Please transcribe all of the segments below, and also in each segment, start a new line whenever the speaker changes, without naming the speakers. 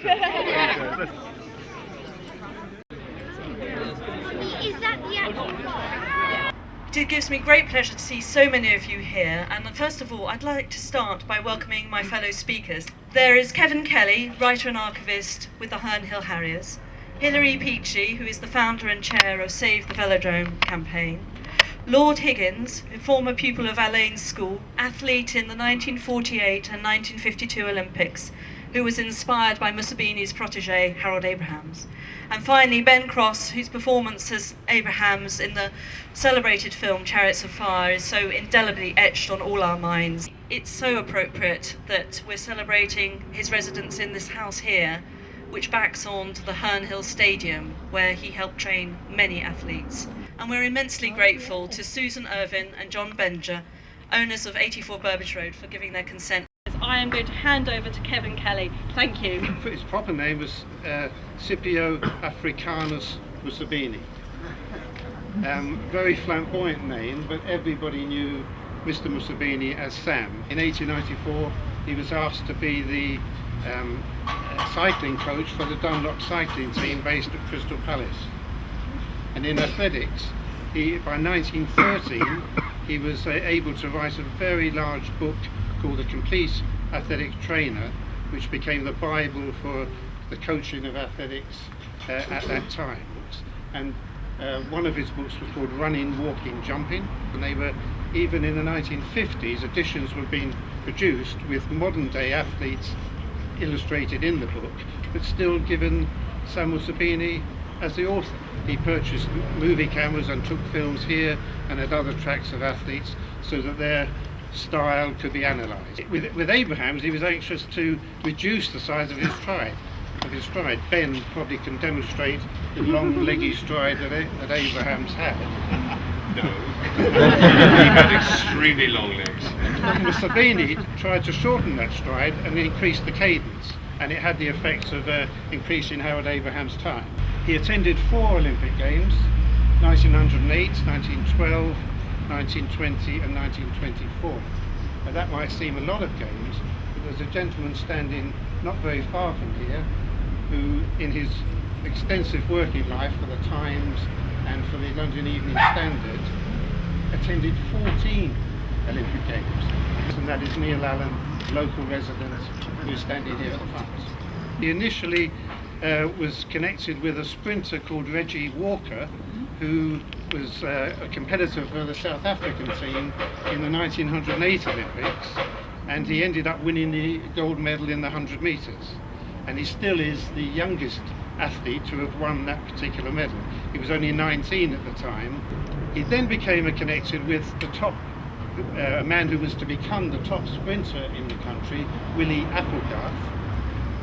Is that the actual?
It gives me great pleasure to see so many of you here, and first of all I'd like to start by welcoming my fellow speakers. There is Kevin Kelly, writer and archivist with the Herne Hill Harriers, Hilary Peachy, who is the founder and chair of Save the Velodrome campaign, Lord Higgins, a former pupil of Alain's school, athlete in the 1948 and 1952 Olympics, who was inspired by Mussabini's protege, Harold Abrahams. And finally, Ben Cross, whose performance as Abrahams in the celebrated film Chariots of Fire is so indelibly etched on all our minds. It's so appropriate that we're celebrating his residence in this house here, which backs on to the Herne Hill Stadium, where he helped train many athletes. And we're immensely grateful to Susan Irvin and John Benger, owners of 84 Burbage Rd, for giving their consent. I am going to hand over to Kevin Kelly. Thank you.
His proper name was Scipio Africanus Mussabini. Very flamboyant name, but everybody knew Mr. Mussabini as Sam. In 1894, he was asked to be the cycling coach for the Dunlop cycling team based at Crystal Palace. And in athletics, by 1913, he was able to write a very large book called The Complete Athletic Trainer, which became the Bible for the coaching of athletics at that time. And one of his books was called Running, Walking, Jumping, and they were, even in the 1950s, editions were being produced with modern day athletes illustrated in the book, but still given Sam Mussabini as the author. He purchased movie cameras and took films here and at other tracks of athletes so that their style could be analysed. With Abrahams, he was anxious to reduce the size of his stride. Ben probably can demonstrate the long leggy stride that Abrahams had.
No, he had extremely long legs.
Mussabini tried to shorten that stride and increase the cadence, and it had the effect of increasing Harold Abrahams' time. He attended 4 Olympic Games, 1908, 1912, 1920 and 1924. Now that might seem a lot of games, but there's a gentleman standing not very far from here who, in his extensive working life for the Times and for the London Evening Standard, attended 14 Olympic Games. And that is Neil Allen, local resident, who's standing here at the front. He initially was connected with a sprinter called Reggie Walker, who was a competitor for the South African team in the 1908 Olympics, and he ended up winning the gold medal in the 100 metres. And he still is the youngest athlete to have won that particular medal. He was only 19 at the time. He then became connected with the top, a man who was to become the top sprinter in the country, Willie Applegarth.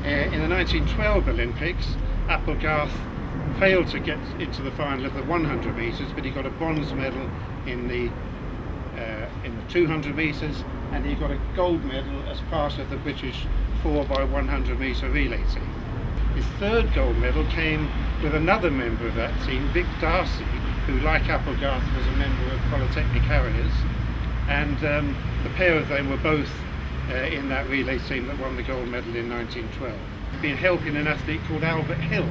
In the 1912 Olympics, Applegarth failed to get into the final of the 100 metres, but he got a bronze medal in the 200 metres, and he got a gold medal as part of the British 4x100 metre relay team. His third gold medal came with another member of that team, Vic Darcy, who, like Applegarth, was a member of Polytechnic Harriers, and the pair of them were both in that relay team that won the gold medal in 1912. He'd been helping an athlete called Albert Hill.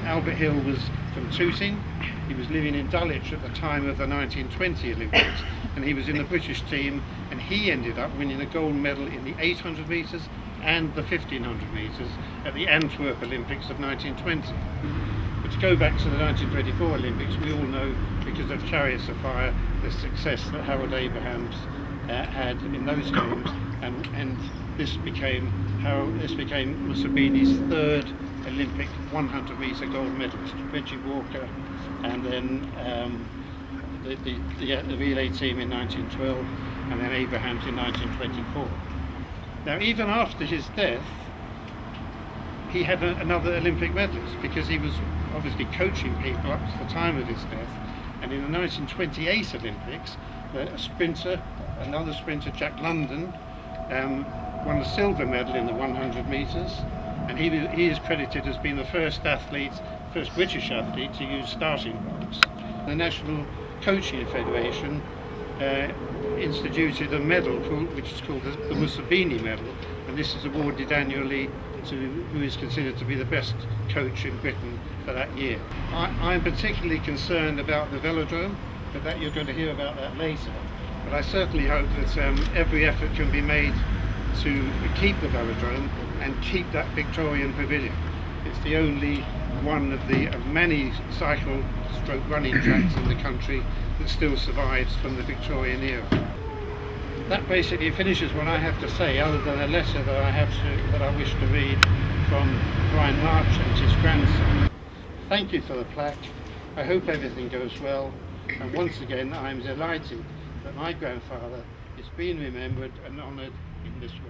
Albert Hill was from Tooting. He was living in Dulwich at the time of the 1920 Olympics, and he was in the British team, and he ended up winning a gold medal in the 800 metres and the 1500 metres at the Antwerp Olympics of 1920. But to go back to the 1924 Olympics, we all know, because of Chariots of Fire, the success that Harold Abrahams had in those games, and this became Mussabini's third Olympic 100 metre gold medalist. Reggie Walker, and then the relay team in 1912, and then Abrahams in 1924. Now, even after his death, he had another Olympic medalist, because he was obviously coaching people up to the time of his death. And in the 1928 Olympics, another sprinter, Jack London, won the silver medal in the 100 metres, and he is credited as being the first British athlete to use starting blocks. The National Coaching Federation instituted a medal which is called the Mussabini medal, and this is awarded annually to who is considered to be the best coach in Britain for that year. I'm particularly concerned about the velodrome, but that you're going to hear about that later. But I certainly hope that every effort can be made to keep the velodrome and keep that Victorian pavilion. It's the only one of many cycle/running tracks in the country that still survives from the Victorian era. That basically finishes what I have to say, other than a letter that I wish to read from Brian March and his grandson. Thank you for the plaque. I hope everything goes well, and once again I'm delighted that my grandfather is being remembered and honoured in this way.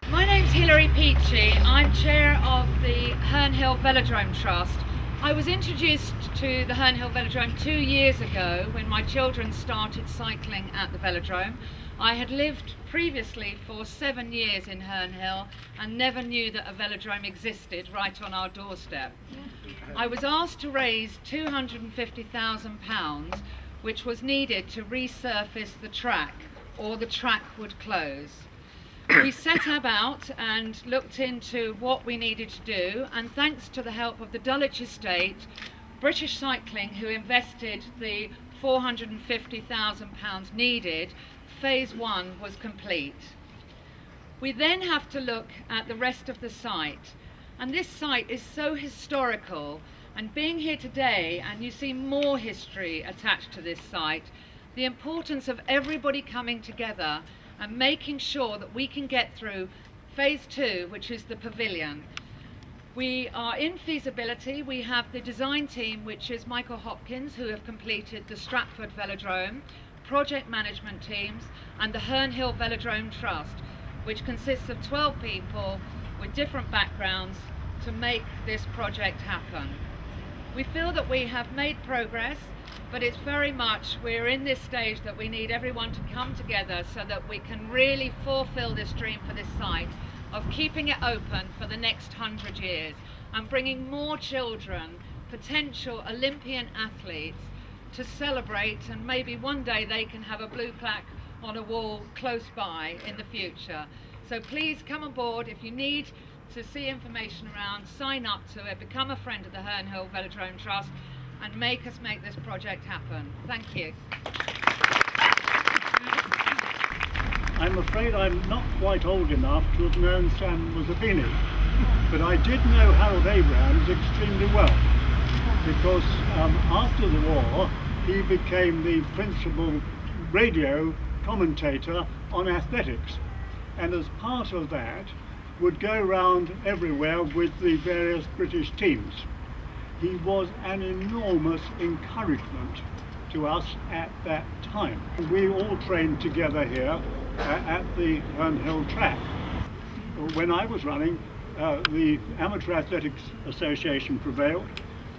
My name's Hilary Peachy. I'm chair of the Herne Hill Velodrome Trust. I was introduced to the Herne Hill Velodrome 2 years ago when my children started cycling at the velodrome. I had lived previously for 7 years in Herne Hill and never knew that a velodrome existed right on our doorstep. I was asked to raise £250,000, which was needed to resurface the track, or the track would close. We set about and looked into what we needed to do, and thanks to the help of the Dulwich Estate, British Cycling, who invested the £450,000 needed, phase 1 was complete. We then have to look at the rest of the site, and this site is so historical, and being here today and you see more history attached to this site, the importance of everybody coming together and making sure that we can get through phase 2, which is the pavilion. We are in feasibility. We have the design team, which is Michael Hopkins, who have completed the Stratford Velodrome, project management teams, and the Herne Hill Velodrome Trust, which consists of 12 people with different backgrounds to make this project happen. We feel that we have made progress, but it's very much, we're in this stage that we need everyone to come together so that we can really fulfill this dream for this site of keeping it open for the next 100 years and bringing more children, potential Olympian athletes, to celebrate, and maybe one day they can have a blue plaque on a wall close by in the future. So please come on board. If you need to see information around, sign up to it, become a friend of the Herne Hill Velodrome Trust, and make us make this project happen. Thank you.
I'm afraid I'm not quite old enough to have known Sam Mussabini, but I did know Harold Abrahams extremely well, because after the war he became the principal radio commentator on athletics, and as part of that would go around everywhere with the various British teams. He was an enormous encouragement to us at that time. We all trained together here at the Herne Hill track. When I was running, the Amateur Athletics Association prevailed.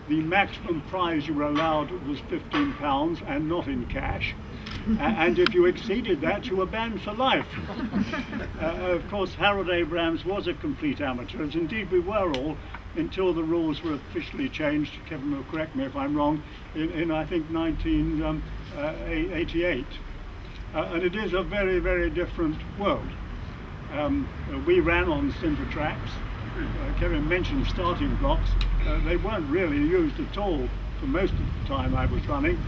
The maximum prize you were allowed was £15 and not in cash. And if you exceeded that, you were banned for life. Of course, Harold Abrahams was a complete amateur, as indeed we were all, until the rules were officially changed. Kevin will correct me if I'm wrong, in I think 1988. And it is a very, very different world. We ran on cinder tracks. Kevin mentioned starting blocks. They weren't really used at all for most of the time I was running.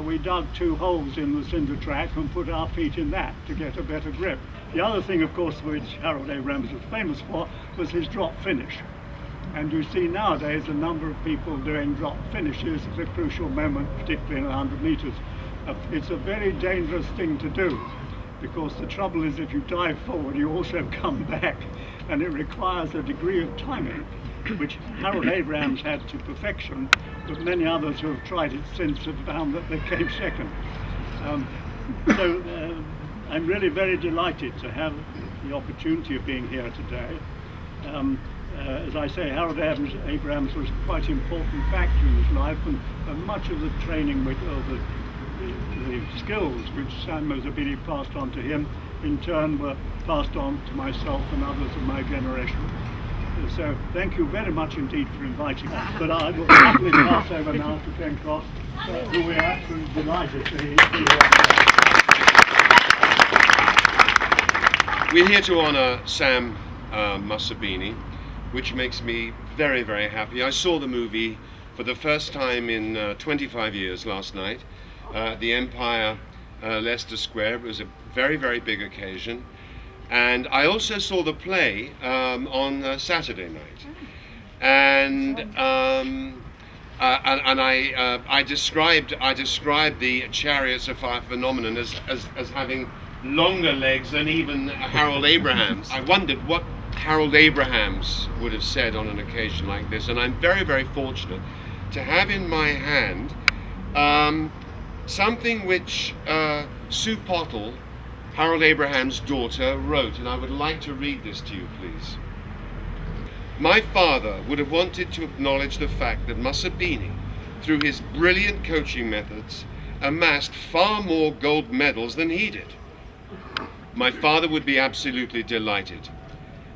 We dug 2 holes in the cinder track and put our feet in that to get a better grip. The other thing, of course, which Harold Abrahams was famous for was his drop finish. And you see nowadays a number of people doing drop finishes at a crucial moment, particularly in 100 metres. It's a very dangerous thing to do, because the trouble is if you dive forward you also come back, and it requires a degree of timing which Harold Abrahams had to perfection, but many others who have tried it since have found that they came second. So I'm really very delighted to have the opportunity of being here today. As I say, Harold Abrahams was a quite important factor in his life, and much of the training with the skills which Sam Mussabini passed on to him, in turn were passed on to myself and others of my generation. So thank you very much indeed for inviting us. But I will happily pass over now to Ken Cross, who we are absolutely delighted to hear.
We're here to honour Sam Mussabini, which makes me very, very happy. I saw the movie for the first time in 25 years last night, the Empire, Leicester Square. It was a very, very big occasion. And I also saw the play on Saturday night. And I described the Chariots of Fire phenomenon as having longer legs than even Harold Abrahams. I wondered what Harold Abrahams would have said on an occasion like this, and I'm very, very fortunate to have in my hand something which Sue Pottle, Harold Abraham's daughter, wrote, and I would like to read this to you, please. My father would have wanted to acknowledge the fact that Mussabini, through his brilliant coaching methods, amassed far more gold medals than he did. My father would be absolutely delighted.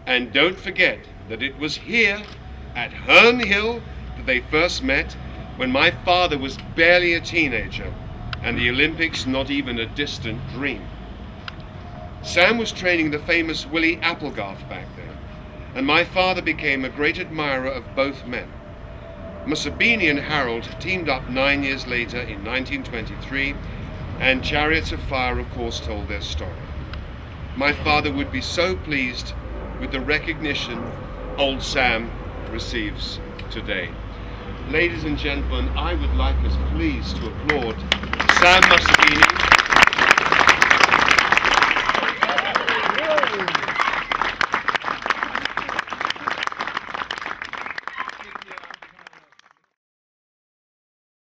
And don't forget that it was here at Herne Hill that they first met, when my father was barely a teenager and the Olympics not even a distant dream. Sam was training the famous Willie Applegarth back then, and my father became a great admirer of both men. Mussabini and Harold teamed up 9 years later in 1923, and Chariots of Fire, of course, told their story. My father would be so pleased with the recognition old Sam receives today. Ladies and gentlemen, I would like us please to applaud Sam Mussabini.